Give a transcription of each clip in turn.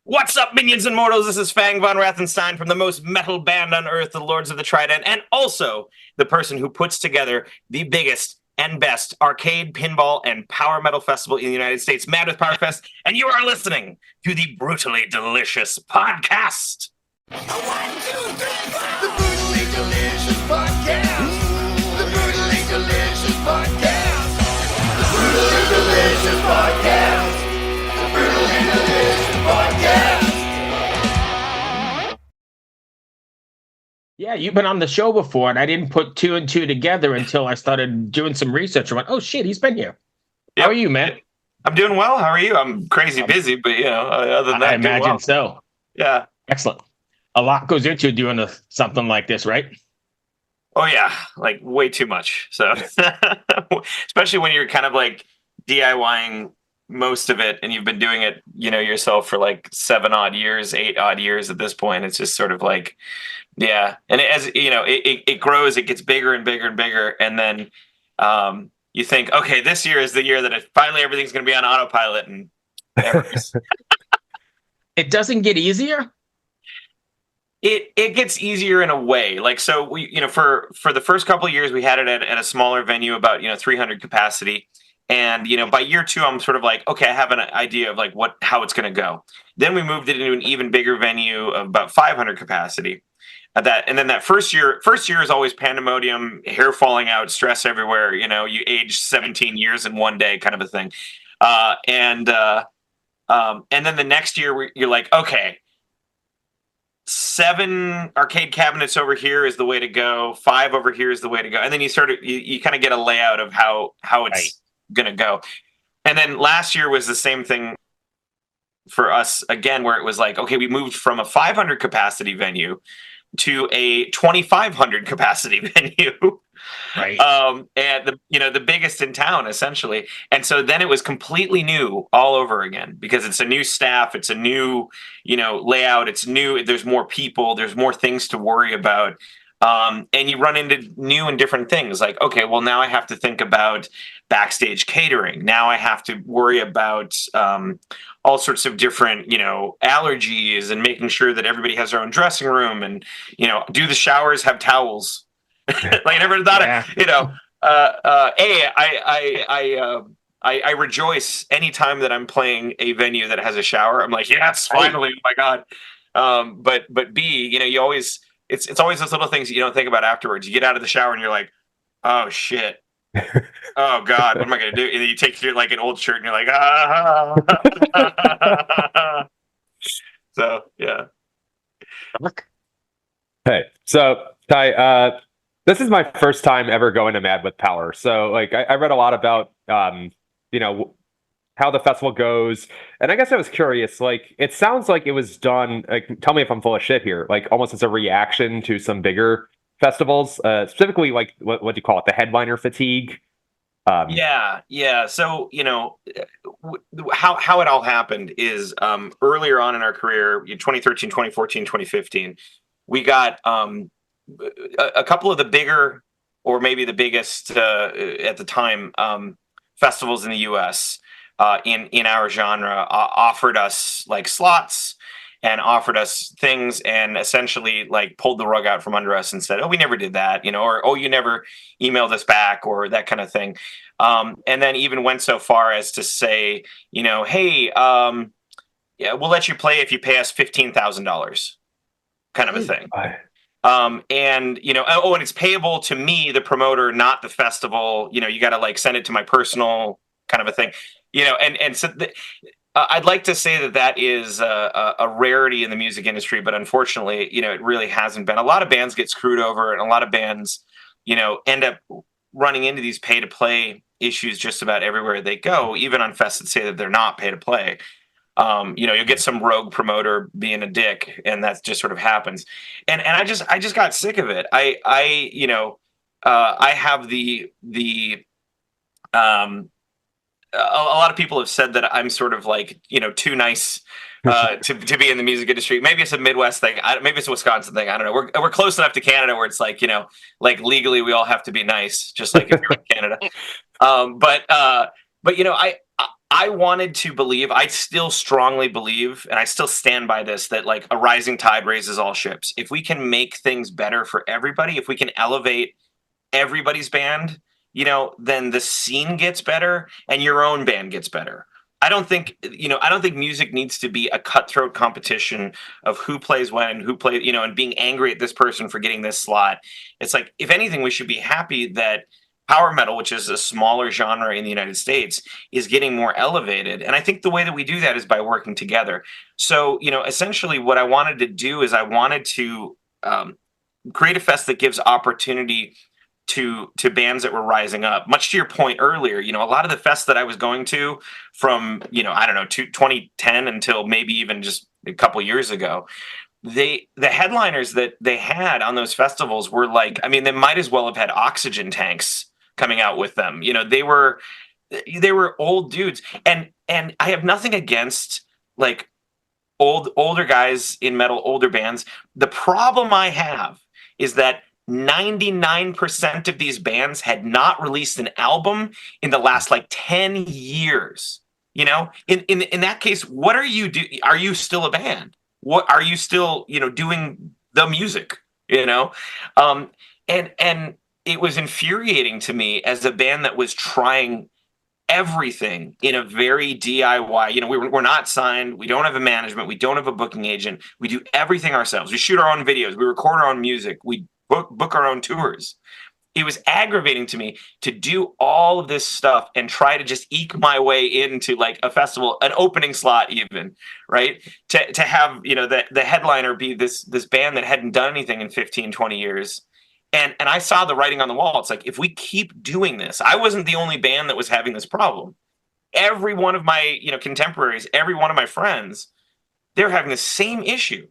What's up, minions and mortals? This is Fang VonWrathenstein from the most metal band on earth, the Lords of the Trident, and also the person who puts together the biggest and best arcade, pinball, and power metal festival in the United States, Mad with Power Fest, and you are listening to the Brutally Delicious Podcast. 1, 2, 3, 4. The Brutally Delicious Podcast. The Brutally Delicious Podcast. The Brutally Delicious Podcast. The Brutally Delicious Podcast. Yeah, you've been on the show before, and I didn't put two and two together until I started doing some research. I went, oh, shit, he's been here. Yep. How are you, man? I'm doing well. How are you? I'm crazy busy, but, other than that, I imagine well. so. Yeah. Excellent. A lot goes into doing something like this, right? Oh, yeah. Like, way too much. So, especially when you're kind of like DIYing most of it, and you've been doing it, yourself for like 8 odd years at this point. It's just sort of like, yeah. And it grows, it gets bigger and bigger and bigger. And then you think, okay, this year is the year that finally everything's going to be on autopilot. And it doesn't get easier. It gets easier in a way. Like, so we, for the first couple of years, we had it at a smaller venue, about, 300 capacity. And, by year 2, I'm sort of like, okay, I have an idea of like how it's going to go. Then we moved it into an even bigger venue of about 500 capacity. And then that first year is always pandemonium, hair falling out, stress everywhere. You age 17 years in one day, kind of a thing. And then the next year you're like, okay, 7 arcade cabinets over here is the way to go. 5 over here is the way to go. And then you kind of get a layout of how it's going to go. And then last year was the same thing for us again, where it was like, okay, we moved from a 500 capacity venue to a 2,500 capacity venue. Right. And the biggest in town, essentially. And so then it was completely new all over again, because it's a new staff, it's a new, layout, it's new, there's more people, there's more things to worry about. And you run into new and different things, like, okay, well, now I have to think about backstage catering. Now I have to worry about all sorts of different, allergies, and making sure that everybody has their own dressing room, and, do the showers have towels? Like, I never thought I rejoice anytime that I'm playing a venue that has a shower. I'm like, yes, finally, oh my God. But B, you always, it's always those little things that you don't think about afterwards. You get out of the shower and you're like, oh shit. Oh God, what am I going to do? And then you take your, like, an old shirt and you're like, So, yeah. Hey, so Ty, this is my first time ever going to Mad with Power. So, like, I read a lot about, how the festival goes. And I guess I was curious, like, it sounds like it was done, like, tell me if I'm full of shit here, like almost as a reaction to some bigger festivals, specifically, like, what do you call it? The headliner fatigue. Yeah. So, how it all happened is earlier on in our career, 2013, 2014, 2015, we got a couple of the bigger, or maybe the biggest at the time, festivals in the U.S. In our genre offered us like slots and offered us things, and essentially like pulled the rug out from under us and said, oh, we never did that, or, oh, you never emailed us back, or that kind of thing. And then even went so far as to say, hey, yeah, we'll let you play if you pay us $15,000, kind of a thing. And and it's payable to me, the promoter, not the festival. You got to like send it to my personal, kind of a thing. And so I'd like to say that is a rarity in the music industry, but unfortunately, it really hasn't been. A lot of bands get screwed over, and a lot of bands, end up running into these pay to play issues just about everywhere they go, even on fests that say that they're not pay to play. You'll get some rogue promoter being a dick, and that just sort of happens. And I just got sick of it. I have a lot of people have said that I'm sort of like, too nice to be in the music industry. Maybe it's a Midwest thing. Maybe it's a Wisconsin thing. I don't know. We're close enough to Canada where it's like, like legally we all have to be nice, just like if you're in Canada. But I wanted to believe, I still strongly believe, and I still stand by this, that like a rising tide raises all ships. If we can make things better for everybody, if we can elevate everybody's band, then the scene gets better and your own band gets better. I don't think music needs to be a cutthroat competition of who plays when, who plays, and being angry at this person for getting this slot. It's like, if anything, we should be happy that power metal, which is a smaller genre in the United States, is getting more elevated. And I think the way that we do that is by working together. So, essentially what I wanted to do is I wanted to create a fest that gives opportunity to bands that were rising up. Much to your point earlier, a lot of the fests that I was going to from, 2010 until maybe even just a couple years ago, the headliners that they had on those festivals were like, they might as well have had oxygen tanks coming out with them. They were old dudes, and I have nothing against like older guys in metal, older bands. The problem I have is that 99% of these bands had not released an album in the last like 10 years. In that case, what are you do? Are you still a band? What are you still, doing the music, and it was infuriating to me as a band that was trying everything in a very DIY. We're not signed. We don't have a management. We don't have a booking agent. We do everything ourselves. We shoot our own videos. We record our own music. We book our own tours. It was aggravating to me to do all of this stuff and try to just eke my way into like a festival, an opening slot even, right? To have, the headliner be this band that hadn't done anything in 15, 20 years. And I saw the writing on the wall. It's like, if we keep doing this, I wasn't the only band that was having this problem. Every one of my, contemporaries, every one of my friends, they're having the same issue.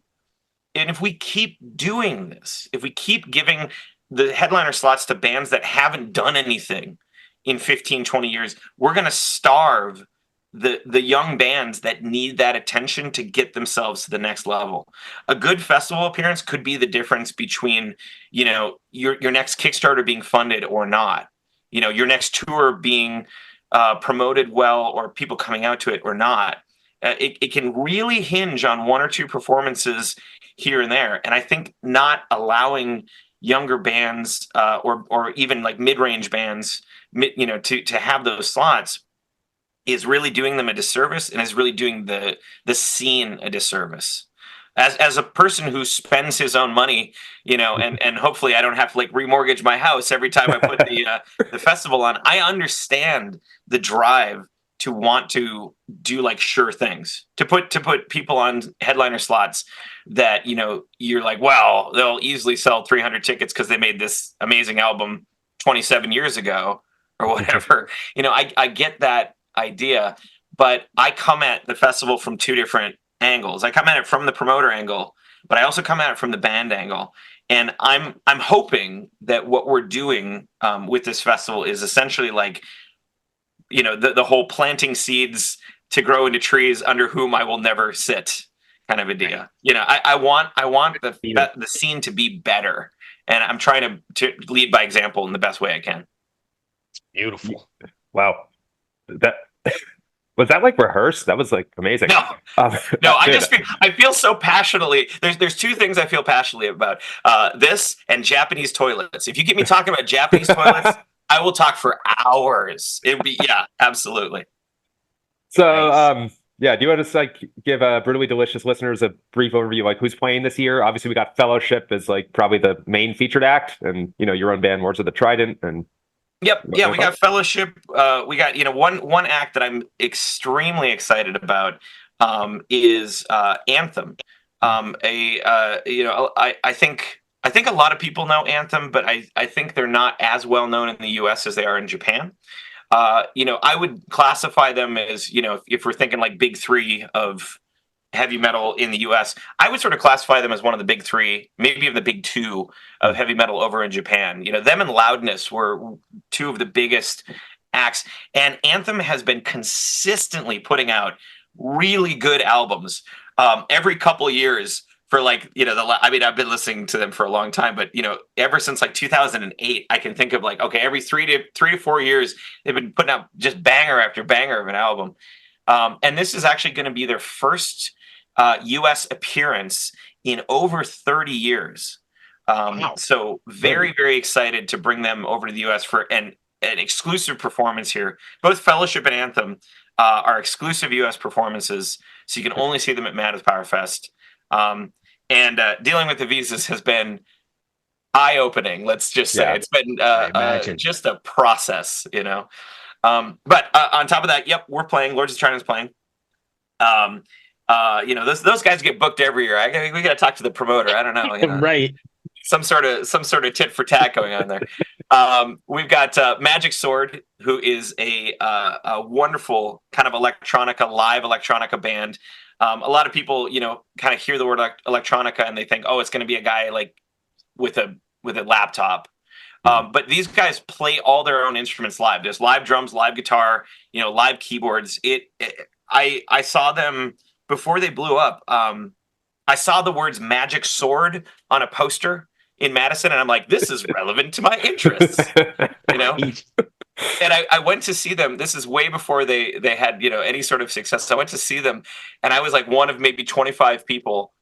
And if we keep doing this, if we keep giving the headliner slots to bands that haven't done anything in 15, 20 years, we're going to starve the young bands that need that attention to get themselves to the next level. A good festival appearance could be the difference between, your next Kickstarter being funded or not, your next tour being promoted well, or people coming out to it or not. It can really hinge on one or two performances here and there. And I think not allowing younger bands or even like mid-range bands, to have those slots is really doing them a disservice, and is really doing the scene a disservice. As a person who spends his own money, and hopefully I don't have to like remortgage my house every time I put the festival on, I understand the drive to want to do like sure things, to put people on headliner slots that, you're like, well, they'll easily sell 300 tickets because they made this amazing album 27 years ago or whatever. I get that idea, but I come at the festival from two different angles. I come at it from the promoter angle, but I also come at it from the band angle. And I'm hoping that what we're doing with this festival is essentially like, the whole planting seeds to grow into trees under whom I will never sit kind of idea. I want the scene to be better, and I'm trying to lead by example in the best way I can. Beautiful. Wow. That was that like rehearsed? That was like amazing. No, I feel so passionately. There's two things I feel passionately about. This and Japanese toilets. If you get me talking about Japanese toilets, I will talk for hours. It'd be, yeah, absolutely. So, nice. Do you want to like give Brutally Delicious listeners a brief overview, like who's playing this year? Obviously, we got Fellowship as like probably the main featured act, and your own band, Words of the Trident, and Yep. Yeah, we got Fellowship. We got one act that I'm extremely excited about is Anthem. I think a lot of people know Anthem, but I think they're not as well known in the US as they are in Japan. I would classify them as, if we're thinking like big three of heavy metal in the US, I would sort of classify them as one of the big three, maybe even the big two of heavy metal over in Japan. Them and Loudness were two of the biggest acts, and Anthem has been consistently putting out really good albums every couple years for like, I mean, I've been listening to them for a long time, but ever since like 2008, I can think of like, okay, every 3 to 4 years, they've been putting out just banger after banger of an album. And this is actually going to be their first US appearance in over 30 years. Wow. So very, very excited to bring them over to the US for an exclusive performance here. Both Fellowship and Anthem are exclusive US performances, so you can only see them at Mad as Power Fest. And dealing with the visas has been eye-opening. Let's just say it's been just a process, But on top of that, yep, we're playing. Lords of Trident's playing. Those guys get booked every year. We got to talk to the promoter. I don't know. Right. Some sort of tit for tat going on there. We've got Magic Sword, who is a wonderful kind of live electronica band. A lot of people, kind of hear the word electronica and they think, oh, it's going to be a guy like with a laptop. But these guys play all their own instruments live. There's live drums, live guitar, live keyboards. I saw them before they blew up. I saw the words Magic Sword on a poster in Madison, and I'm like, this is relevant to my interests, And I went to see them. This is way before they had any sort of success. So I went to see them, and I was like one of maybe 25 people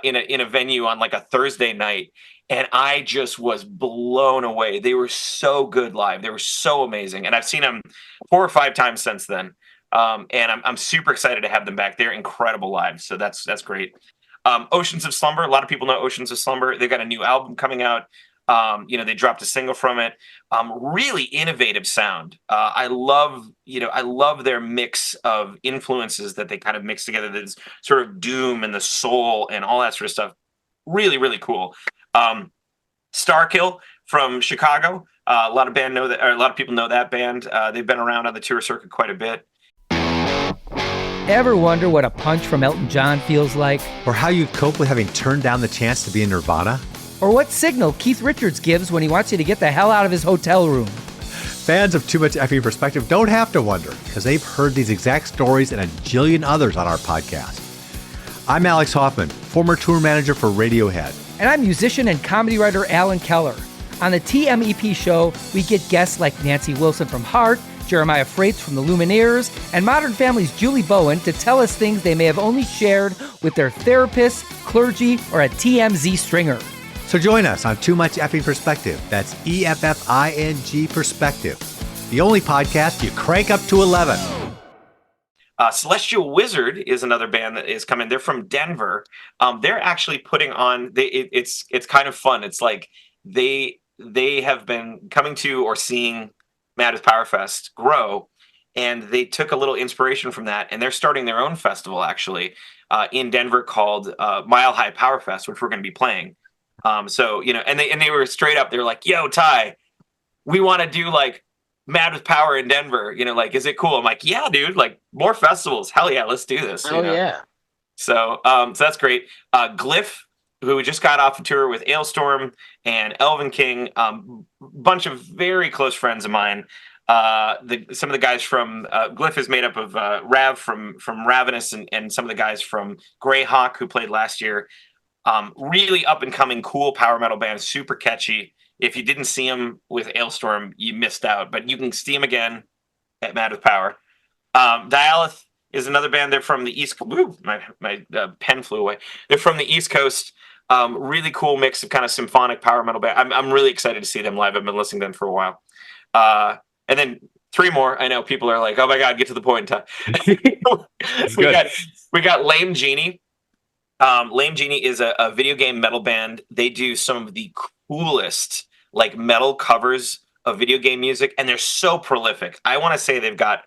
in a venue on like a Thursday night, and I just was blown away. They were so good live. They were so amazing, and I've seen them 4 or 5 times since then. And I'm super excited to have them back. They're incredible live, so that's great. Oceans of Slumber. A lot of people know Oceans of Slumber. They've got a new album coming out. They dropped a single from it. Really innovative sound. I love their mix of influences that they kind of mix together. That's sort of doom and the soul and all that sort of stuff. Really, really cool. Starkill from Chicago. A lot of people know that band. They've been around on the tour circuit quite a bit. Ever wonder what a punch from Elton John feels like? Or how you'd cope with having turned down the chance to be in Nirvana? Or what signal Keith Richards gives when he wants you to get the hell out of his hotel room? Fans of Too Much Effing Perspective don't have to wonder, because they've heard these exact stories and a jillion others on our podcast. I'm Alex Hoffman, former tour manager for Radiohead. And I'm musician and comedy writer Alan Keller. On the TMEP show, we get guests like Nancy Wilson from Heart, Jeremiah Freites from the Lumineers, and Modern Family's Julie Bowen to tell us things they may have only shared with their therapist, clergy, or a TMZ stringer. So join us on Too Much Effing Perspective. That's EFFING Perspective. The only podcast you crank up to 11. Celestial Wizard is another band that is coming. They're from Denver. They're actually putting on. It's kind of fun. It's like they have been coming to or seeing Mad as Power Fest grow, and they took a little inspiration from that, and they're starting their own festival actually in Denver called Mile High Power Fest, which we're going to be playing. And they were straight up. They were like, "Yo, Ty, we want to do like Mad with Power in Denver. Is it cool?" I'm like, "Yeah, dude. Like more festivals. Hell yeah, let's do this." Yeah. So that's great. Glyph, who just got off a tour with Ailstorm and Elven King, bunch of very close friends of mine. Some of the guys from Glyph is made up of Rav from Ravenous and some of the guys from Greyhawk who played last year. Really up and coming, cool power metal band, super catchy. If you didn't see them with Ailstorm, you missed out, but you can see them again at Mad with Power. Dialith is another band. They're from the East Coast. My pen flew away. They're from the East Coast. Really cool mix of kind of symphonic power metal band. I'm really excited to see them live. I've been listening to them for a while. And then 3 more. I know people are like, "Oh my God, get to the point." we got Lame Genie. Lame Genie is a video game metal band. They do some of the coolest like metal covers of video game music, and they're so prolific. I want to say they've got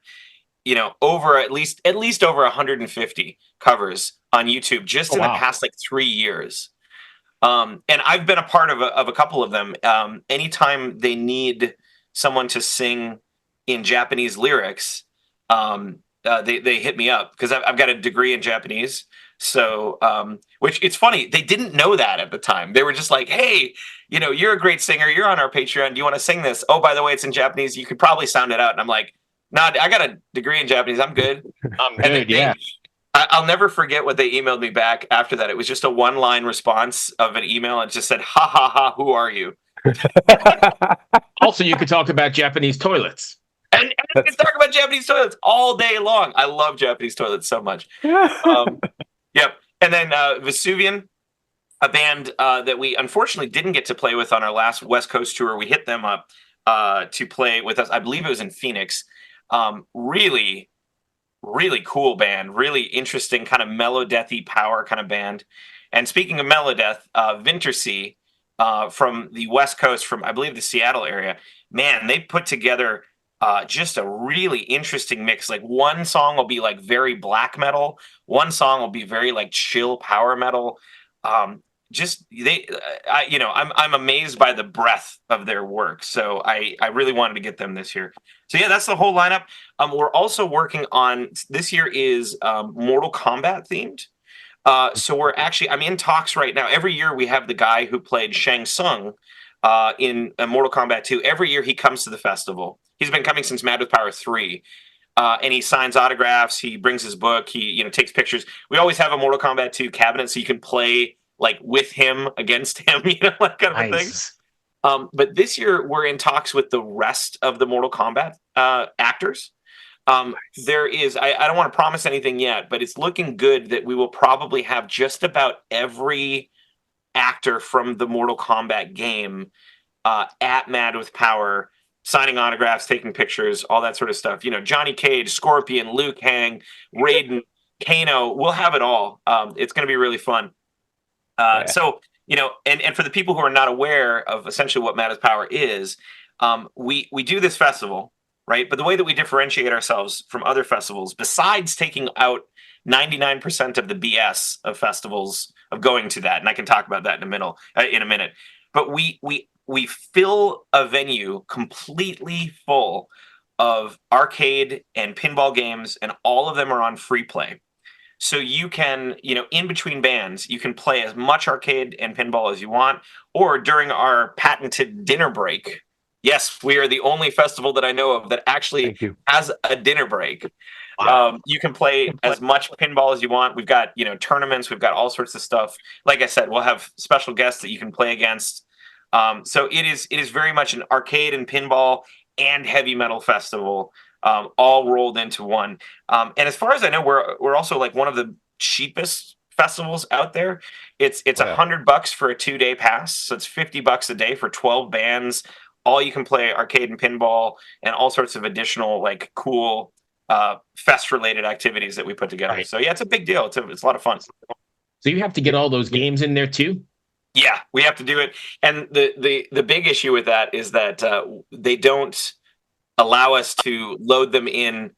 over at least over 150 covers on YouTube just in the past like 3 years. And I've been a part of a couple of them. Anytime they need someone to sing in Japanese lyrics, they hit me up because I've got a degree in Japanese. So, which it's funny, they didn't know that at the time. They were just like, "Hey, you're a great singer. You're on our Patreon. Do you want to sing this? Oh, by the way, it's in Japanese. You could probably sound it out." And I'm like, "Nah, I got a degree in Japanese. I'm good." And Good, yeah. I'll never forget what they emailed me back after that. It was just a one-line response of an email, and it just said, "Ha ha ha, who are you?" Also, you could talk about Japanese toilets. And we can talk about Japanese toilets all day long. I love Japanese toilets so much. Yep. And then Vesuvian, a band that we unfortunately didn't get to play with on our last West Coast tour. We hit them up to play with us. I believe it was in Phoenix. Really, really cool band. Really interesting, kind of mellow-deathy power kind of band. And speaking of melodeath, Vintersea from the West Coast, from I believe the Seattle area, man, they put together just a really interesting mix. Like one song will be like very black metal, one song will be very like chill power metal. I'm amazed by the breadth of their work. So I really wanted to get them this year. So yeah, that's the whole lineup. We're also working on, this year is Mortal Kombat themed. So I'm in talks right now. Every year we have the guy who played Shang Tsung in Mortal Kombat 2. Every year he comes to the festival. He's been coming since Mad with Power 3. And he signs autographs. He brings his book. He takes pictures. We always have a Mortal Kombat 2 cabinet so you can play like with him, against him, that kind of a thing. But this year we're in talks with the rest of the Mortal Kombat actors. There is, I don't want to promise anything yet, but it's looking good that we will probably have just about every actor from the Mortal Kombat game at Mad with Power, signing autographs, taking pictures, all that sort of stuff. Johnny Cage, Scorpion, Liu Kang, Raiden, Kano, we'll have it all. It's going to be really fun. So, and for the people who are not aware of essentially what Mad with Power is, we do this festival, right? But the way that we differentiate ourselves from other festivals, besides taking out 99% of the BS of festivals, of going to that, and I can talk about that in a minute, but we fill a venue completely full of arcade and pinball games, and all of them are on free play. So you can, in between bands, you can play as much arcade and pinball as you want, or during our patented dinner break. Yes, we are the only festival that I know of that actually has a dinner break. Wow. You can play as much pinball as you want. We've got, tournaments. We've got all sorts of stuff. Like I said, we'll have special guests that you can play against. So it is very much an arcade and pinball and heavy metal festival, all rolled into one. And as far as I know, we're also like one of the cheapest festivals out there. It's $100 for a 2-day pass. So it's $50 a day for 12 bands. All you can play arcade and pinball and all sorts of additional like cool fest related activities that we put together. Right. So yeah, it's a big deal. It's a lot of fun. So you have to get all those games in there too? Yeah, we have to do it. And the big issue with that is that they don't allow us to load them in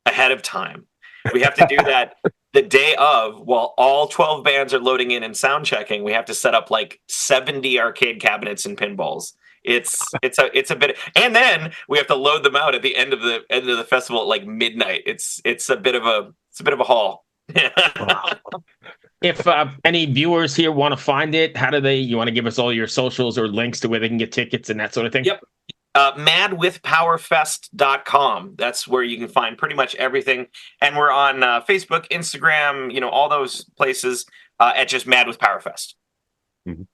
ahead of time. We have to do that the day of, while all 12 bands are loading in and sound checking. We have to set up like 70 arcade cabinets and pinballs. It's a bit, and then we have to load them out at the end of the festival at like midnight. It's a bit of a haul. Wow. If any viewers here want to find it, how do you want to give us all your socials or links to where they can get tickets and that sort of thing? Yep. madwithpowerfest.com. That's where you can find pretty much everything. And we're on Facebook, Instagram, all those places at just Mad with Power Fest. Mm-hmm.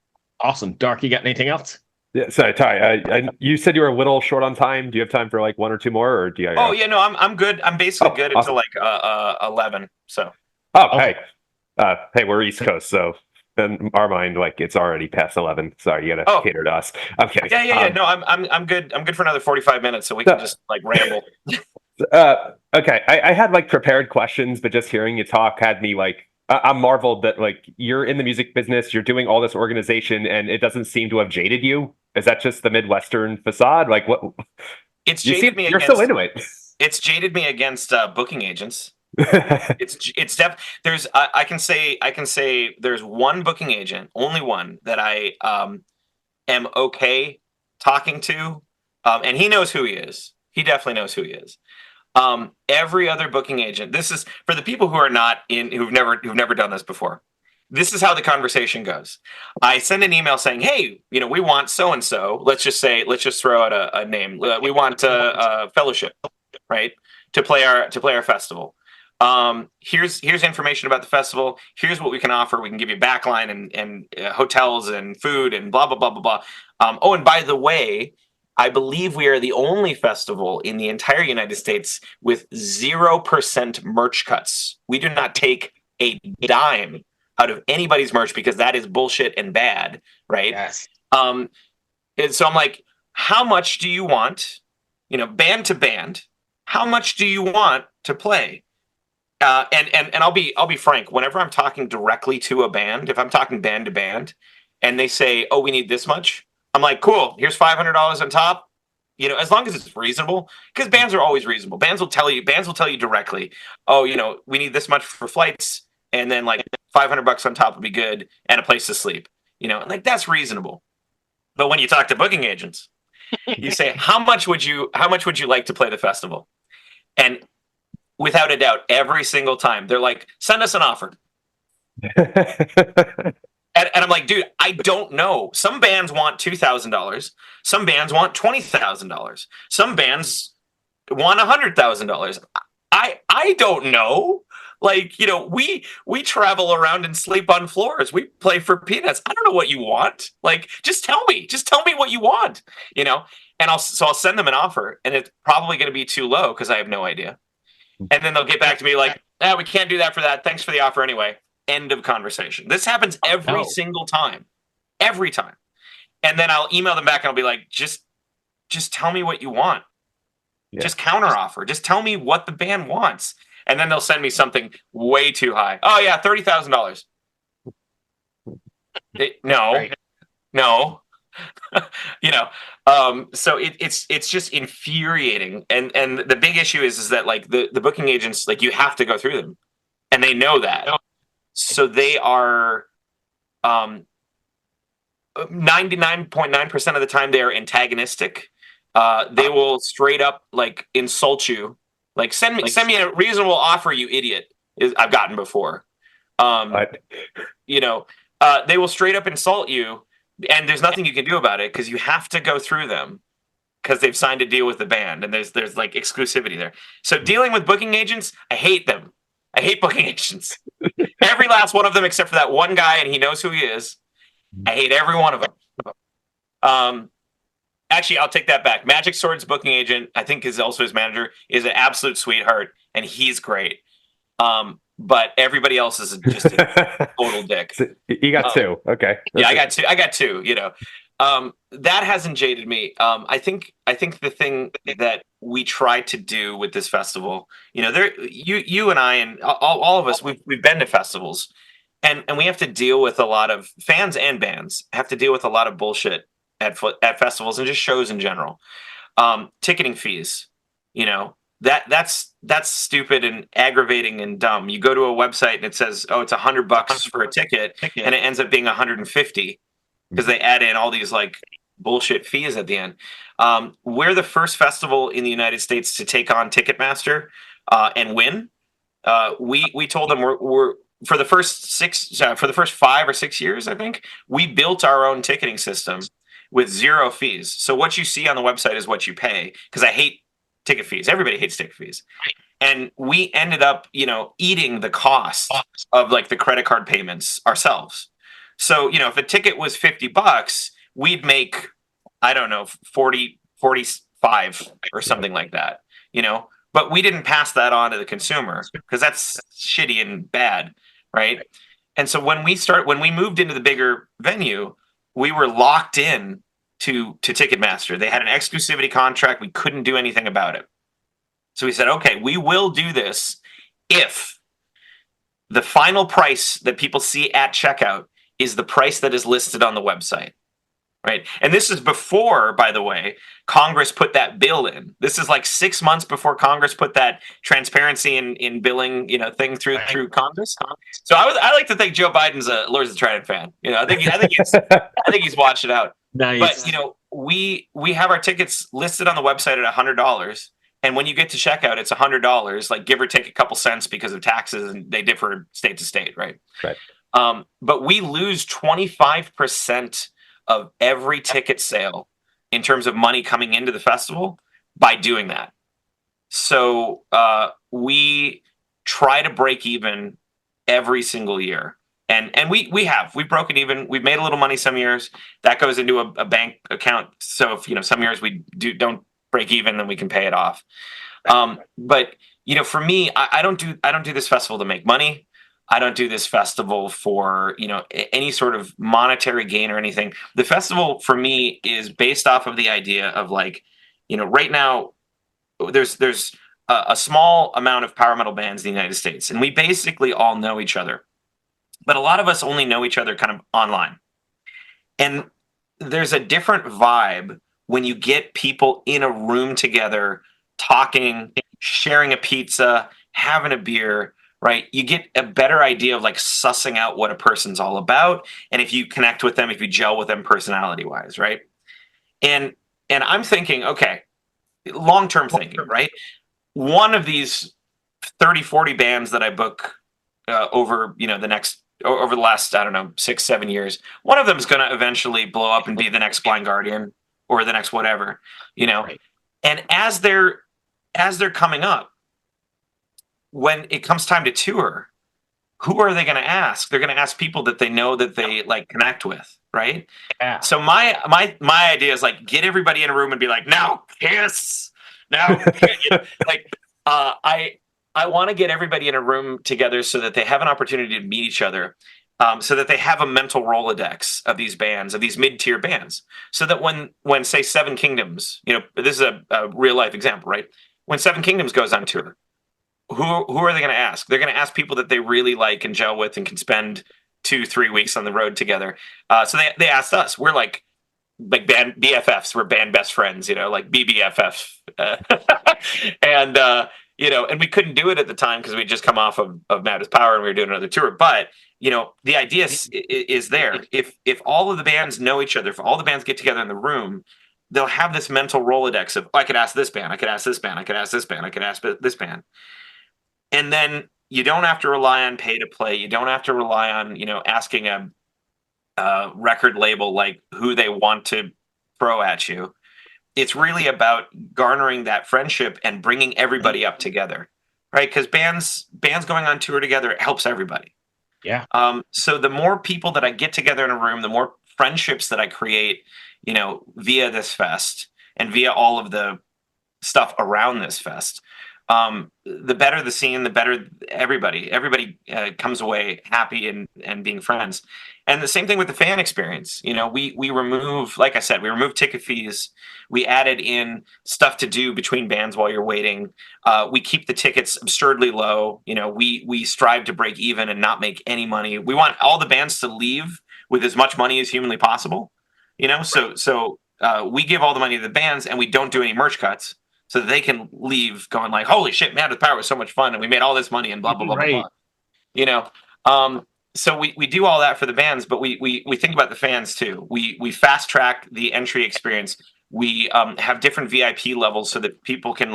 Awesome. Dark, you got anything else? Yeah, sorry, Ty. You said you were a little short on time. Do you have time for like one or two more, or do you? Oh yeah, no, I'm good. I'm basically good awesome. Until like 11. So. Oh okay. Hey, we're East Coast, so in our mind, like it's already past 11. Sorry, you gotta cater to us. I'm kidding. Yeah. No, I'm good. I'm good for another 45 minutes, so we can just like ramble. Okay, I had like prepared questions, but just hearing you talk had me like. I'm marveled that like you're in the music business, you're doing all this organization, and it doesn't seem to have jaded you. Is that just the Midwestern facade? Like what? It's jaded me. You're still into it. It's jaded me against booking agents. It's there's I can say there's one booking agent, only one that I am okay talking to, and he knows who he is. He definitely knows who he is. Every other booking agent, this is for the people who are not who've never done this before. This is how the conversation goes. I send an email saying, hey, we want so-and-so. Let's just throw out a name. We want Fellowship, right? To play our festival. Here's information about the festival. Here's what we can offer. We can give you backline and hotels and food and blah blah blah blah blah. Oh, and by the way, I believe we are the only festival in the entire United States with 0% merch cuts. We do not take a dime out of anybody's merch because that is bullshit and bad, right? Yes. And so I'm like, how much do you want? Band to band, how much do you want to play? And I'll be frank. Whenever I'm talking directly to a band, if I'm talking band to band, and they say, "Oh, we need this much," I'm like, "Cool. Here's $500 on top." As long as it's reasonable, because bands are always reasonable. Bands will tell you directly, "Oh, we need this much for flights, and then like $500 on top would be good, and a place to sleep." Like that's reasonable. But when you talk to booking agents, you say, "How much would you like to play the festival?" And without a doubt, every single time they're like, "Send us an offer." And I'm like, dude, I don't know. Some bands want $2,000. Some bands want $20,000. Some bands want $100,000. I don't know. Like, we travel around and sleep on floors. We play for peanuts. I don't know what you want. Like, just tell me. Just tell me what you want. And I'll send them an offer, and it's probably going to be too low because I have no idea. And then they'll get back to me like, we can't do that for that. Thanks for the offer anyway. End of conversation. This happens every single time. Every time. And then I'll email them back and I'll be like, just tell me what you want. Yeah. Just counter offer. Just tell me what the band wants. And then they'll send me something way too high. Oh yeah, $30,000. No. So it's just infuriating. And the big issue is that like the booking agents, like you have to go through them, and they know that. So they are 99.9% of the time they are antagonistic. They will straight up like insult you. Like send me a reasonable offer, you idiot. I've gotten before. They will straight up insult you, and there's nothing you can do about it because you have to go through them because they've signed a deal with the band, and there's like exclusivity there. So dealing with booking agents, I hate them. I hate booking agents. Every last one of them except for that one guy, and he knows who he is. I hate every one of them. Actually, I'll take that back. Magic Sword's booking agent, I think is also his manager, is an absolute sweetheart, and he's great. But everybody else is just a total dick. So you got two. Okay. Yeah, I got two, that hasn't jaded me. I think the thing that we try to do with this festival, you and I and all of us, we've been to festivals, and we have to deal with a lot of fans and bands have to deal with a lot of bullshit at festivals and just shows in general. Ticketing fees, that's stupid and aggravating and dumb. You go to a website and it says, "Oh, it's $100 for a ticket," and it ends up being $150 because they add in all these like bullshit fees at the end. We're the first festival in the United States to take on Ticketmaster and win. We told them we're for the first 5 or 6 years, I think we built our own ticketing system with 0 fees. So what you see on the website is what you pay, because I hate ticket fees. Everybody hates ticket fees. And we ended up, eating the cost of like the credit card payments ourselves. So, if a ticket was $50, we'd make, I don't know, 45 or something like that, but we didn't pass that on to the consumer because that's shitty and bad. Right. And so when we moved into the bigger venue, we were locked in to Ticketmaster. They had an exclusivity contract. We couldn't do anything about it. So we said, okay, we will do this if the final price that people see at checkout is the price that is listed on the website. Right. And this is before, by the way, Congress put that bill in. This is like 6 months before Congress put that transparency in billing, thing through Congress. So I like to think Joe Biden's a Lords of the Trident fan. I think he's watched it out. Nice. But we have our tickets listed on the website at $100, and when you get to checkout, it's $100, like give or take a couple cents because of taxes, and they differ state to state, right? Right. But we lose 25% of every ticket sale in terms of money coming into the festival by doing that. So we try to break even every single year. And we've broken even. We've made a little money some years. That goes into a bank account. So if some years we don't break even, then we can pay it off. But for me, I don't do this festival to make money. I don't do this festival for any sort of monetary gain or anything. The festival for me is based off of the idea of right now there's a small amount of power metal bands in the United States, and we basically all know each other. But a lot of us only know each other kind of online. And there's a different vibe when you get people in a room together, talking, sharing a pizza, having a beer, right? You get a better idea of sussing out what a person's all about. And if you connect with them, if you gel with them personality-wise, right? And I'm thinking, okay, long-term thinking, right? One of these 30, 40 bands that I book over the last, I don't know, 6-7 years, one of them is going to eventually blow up and be the next Blind Guardian or the next whatever, Right. And as they're coming up, when it comes time to tour, who are they going to ask? They're going to ask people that they know that they connect with, right? Yeah. So my idea is get everybody in a room and be like, now kiss, now I want to get everybody in a room together so that they have an opportunity to meet each other, so that they have a mental Rolodex of these bands, of these mid-tier bands, so that when say Seven Kingdoms, this is a real life example, right? When Seven Kingdoms goes on tour, who are they going to ask? They're going to ask people that they really like and gel with and can spend 2-3 weeks on the road together. So they asked us. We're like band BFFs. We're band best friends, like BBFF. And and we couldn't do it at the time because we'd just come off of Maddest Power and we were doing another tour. But the idea is there. If all of the bands know each other, if all the bands get together in the room, they'll have this mental Rolodex of, I could ask this band, I could ask this band, I could ask this band, I could ask this band. And then you don't have to rely on pay to play. You don't have to rely on, asking a record label who they want to throw at you. It's really about garnering that friendship and bringing everybody up together, right? Because bands going on tour together, it helps everybody. Yeah. So the more people that I get together in a room, the more friendships that I create, via this fest and via all of the stuff around this fest, the better the scene, the better everybody comes away happy and being friends. And the same thing with the fan experience. We remove, like I said, we remove ticket fees. We added in stuff to do between bands while you're waiting. We keep the tickets absurdly low. We strive to break even and not make any money. We want all the bands to leave with as much money as humanly possible. So we give all the money to the bands and we don't do any merch cuts, so that they can leave going holy shit, Maddest Power was so much fun and we made all this money and blah, blah, blah, right. blah, blah. So we do all that for the bands, but we think about the fans too. We fast track the entry experience. We have different VIP levels so that people can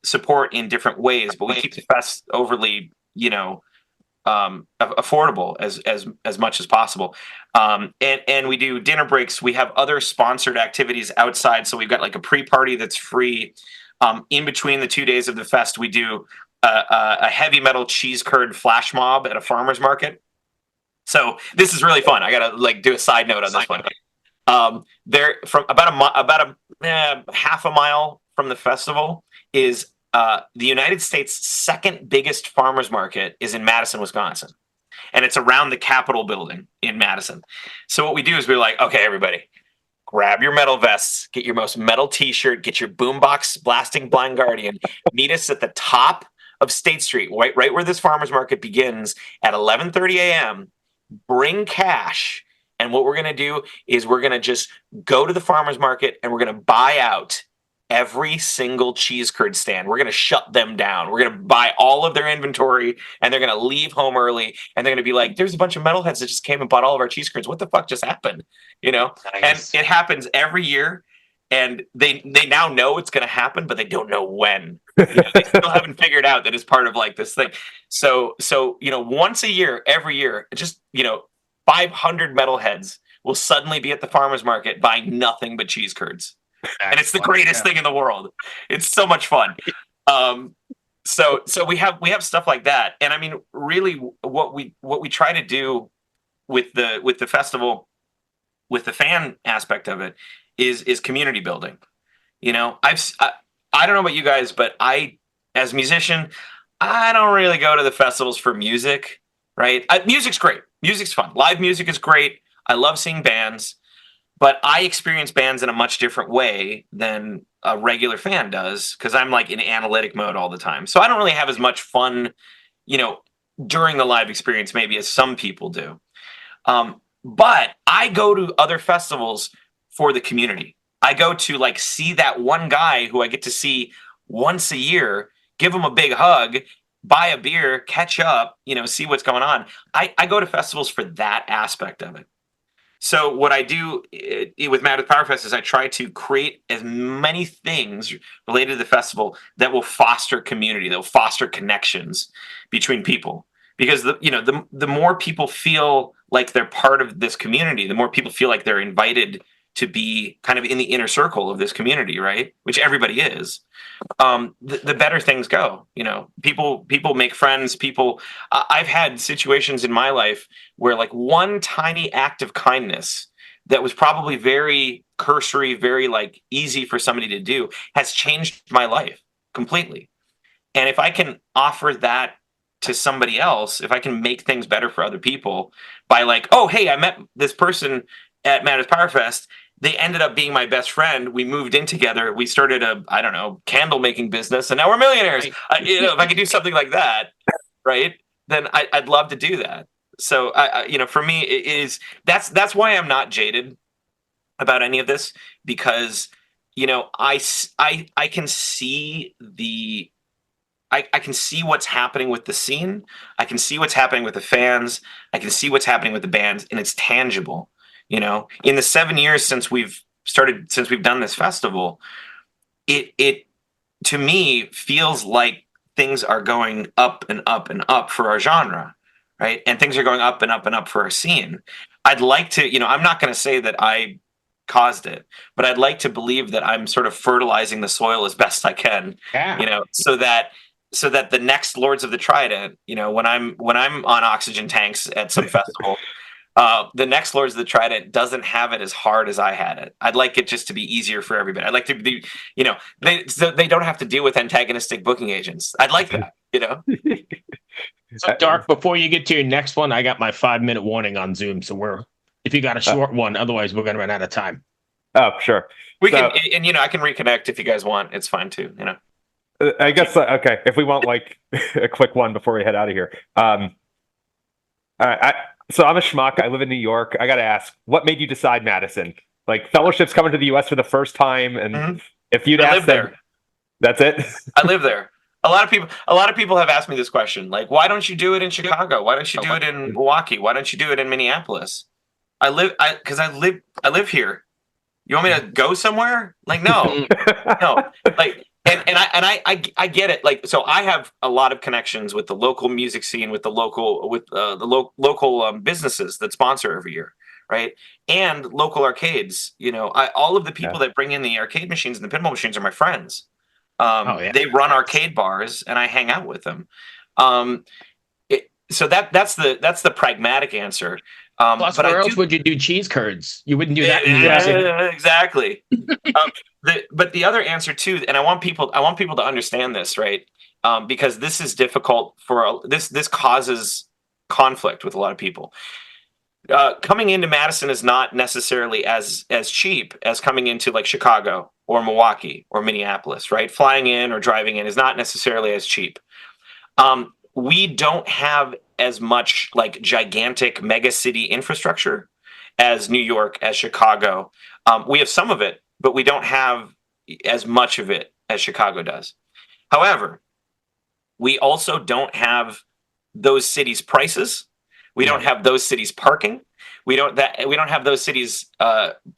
support in different ways, but we keep the fest overly, affordable as much as possible. And we do dinner breaks. We have other sponsored activities outside. So we've got a pre-party that's free. In between the 2 days of the fest, we do a heavy metal cheese curd flash mob at a farmer's market. So this is really fun. I gotta do a side note on this one. There, from about half a mile from the festival is the United States' second biggest farmers market is in Madison, Wisconsin, and it's around the Capitol building in Madison. So what we do is we're like, okay, everybody, grab your metal vests, get your most metal T-shirt, get your boombox blasting Blind Guardian, meet us at the top of State Street, right where this farmers market begins at 11:30 a.m. Bring cash, and what we're going to do is we're going to just go to the farmers market and we're going to buy out every single cheese curd stand. We're going to shut them down. We're going to buy all of their inventory, and they're going to leave home early, and they're going to be like, there's a bunch of metalheads that just came and bought all of our cheese curds. What the fuck just happened? Nice. And it happens every year, and they now know it's going to happen, but they don't know when. They still haven't figured out that it's part of this thing. So once a year, every year, just 500 metalheads will suddenly be at the farmers market buying nothing but cheese curds. And it's the greatest thing in the world. It's so much fun. So we have stuff like that, and I mean, really, what we try to do with the festival, with the fan aspect of it, is community building. I don't know about you guys, but as a musician, I don't really go to the festivals for music, right? Music's great. Music's fun. Live music is great. I love seeing bands, but I experience bands in a much different way than a regular fan does because I'm like in analytic mode all the time. So I don't really have as much fun, during the live experience maybe as some people do. But I go to other festivals for the community. I go to like see that one guy who I get to see once a year, give him a big hug, buy a beer, catch up, see what's going on. I go to festivals for that aspect of it. So what I do with Mad with Powerfest is I try to create as many things related to the festival that will foster community, that will foster connections between people. Because the more people feel like they're part of this community, the more people feel like they're invited to be kind of in the inner circle of this community, right? Which everybody is. The better things go. People make friends. I've had situations in my life where like one tiny act of kindness that was probably very cursory, very like easy for somebody to do has changed my life completely. And if I can offer that to somebody else, if I can make things better for other people by like, oh, hey, I met this person at Mad Powerfest. They ended up being my best friend. We moved in together. We started candle making business, and now we're millionaires. Right. If I could do something like that, right, then I'd love to do that. So, for me, it is that's why I'm not jaded about any of this, because I can see I can see what's happening with the scene. I can see what's happening with the fans. I can see what's happening with the bands, and it's tangible. In the 7 years since we've done this festival, it to me feels like things are going up and up and up for our genre, right? And things are going up and up and up for our scene. I'd like to, I'm not going to say that I caused it, but I'd like to believe that I'm sort of fertilizing the soil as best I can, so that the next Lords of the Trident, when I'm on oxygen tanks at some festival, the next Lords of the Trident doesn't have it as hard as I had it. I'd like it just to be easier for everybody. I'd like to be, they don't have to deal with antagonistic booking agents. I'd like that, So Dark, before you get to your next one, I got my 5-minute warning on Zoom. So if you got a short one, otherwise we're going to run out of time. Oh, sure. We can, and I can reconnect if you guys want. It's fine too, I guess, okay, if we want like a quick one before we head out of here. All right, so I'm a schmuck. I live in New York. I got to ask, what made you decide Madison? Like, Fellowship's coming to the U.S. for the first time, and if you'd ask them, that's it. I live there. A lot of people have asked me this question. Like, why don't you do it in Chicago? Why don't you do it in Milwaukee? Why don't you do it in Minneapolis? I live here. You want me to go somewhere? Like, no, no. Like, and I get it. Like, so I have a lot of connections with the local music scene, with the local businesses that sponsor every year, right? And local arcades. All of the people that bring in the arcade machines and the pinball machines are my friends. They run arcade bars, and I hang out with them. So that's the pragmatic answer. Plus, where else would you do cheese curds? You wouldn't do that in New York City. Exactly. But the other answer too, and I want people to understand this, right? Because this is difficult this causes conflict with a lot of people. Coming into Madison is not necessarily as cheap as coming into like Chicago or Milwaukee or Minneapolis, right? Flying in or driving in is not necessarily as cheap. We don't have as much like gigantic mega city infrastructure as New York, as Chicago. We have some of it, but we don't have as much of it as Chicago does. However, we also don't have those cities' prices. We don't have those cities' parking. We don't have those cities'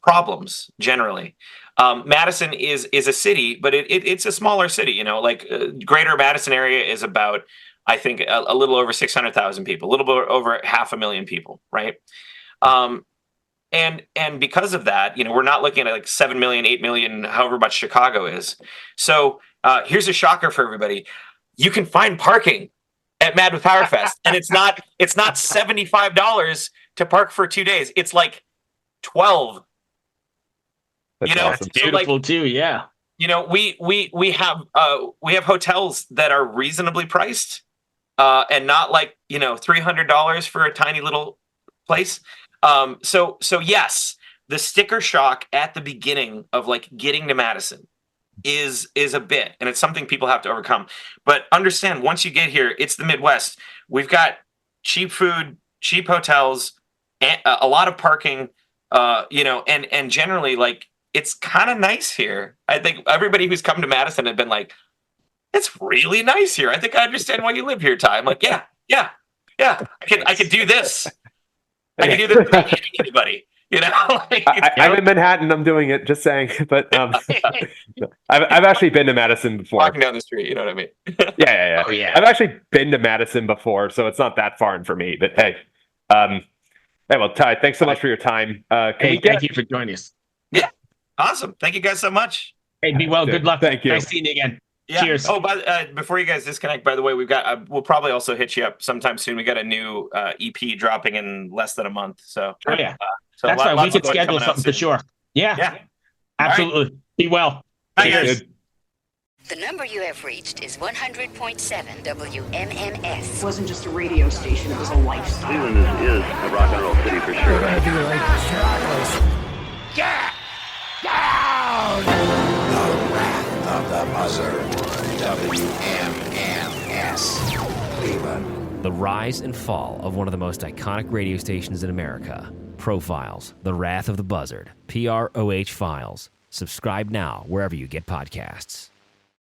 problems generally. Madison is a city, but it's a smaller city. Greater Madison area is about, I think, a little over 600,000 people, a little bit over 500,000 people, right? And because of that, we're not looking at like 7 million, 8 million, however much Chicago is. So here's a shocker for everybody. you can find parking at Mad with Power Fest, and it's not $75 to park for 2 days. It's like 12. That's you know, awesome. so, Beautiful too. Yeah. you know, we have hotels that are reasonably priced, and not like, you know, $300 for a tiny little place. So yes, the sticker shock at the beginning of like getting to Madison is a bit, and it's something people have to overcome. But understand, once you get here, it's the Midwest. We've got cheap food, cheap hotels, and a lot of parking, you know, and generally like it's kind of nice here. I think everybody who's come to Madison have been like, it's really nice here. I think I understand why you live here, Ty. I'm like, yeah. I could do this. I can do this without hitting anybody. You know, like, I'm in Manhattan. I'm doing it. Just saying. But I've actually been to Madison before. walking down the street. You know what I mean? Yeah. Oh, yeah. I've actually been to Madison before, so it's not that far for me. But hey, well, Ty, thanks so much for your time. Thank you for joining us. Awesome. Thank you guys so much. Hey, be well. Good luck. Thank you. Nice seeing you again. Yeah. Cheers. Oh, before you guys disconnect, by the way, we've got we'll probably also hit you up sometime soon. We got a new EP dropping in less than a month. So Oh, yeah. so That's right. We lots could of schedule coming out something for soon. sure. Yeah. Yeah. Absolutely. Be well. Bye, Cheers. guys. The number you have reached is 100.7 WMMS. It wasn't just a radio station, it was a lifestyle. Cleveland is a rock and roll city for sure. Get down! The Wrath of the Buzzard. WMMS. Cleveland. The rise and fall of one of the most iconic radio stations in America. Profiles, The Wrath of the Buzzard, PROH Files. Subscribe now wherever you get podcasts.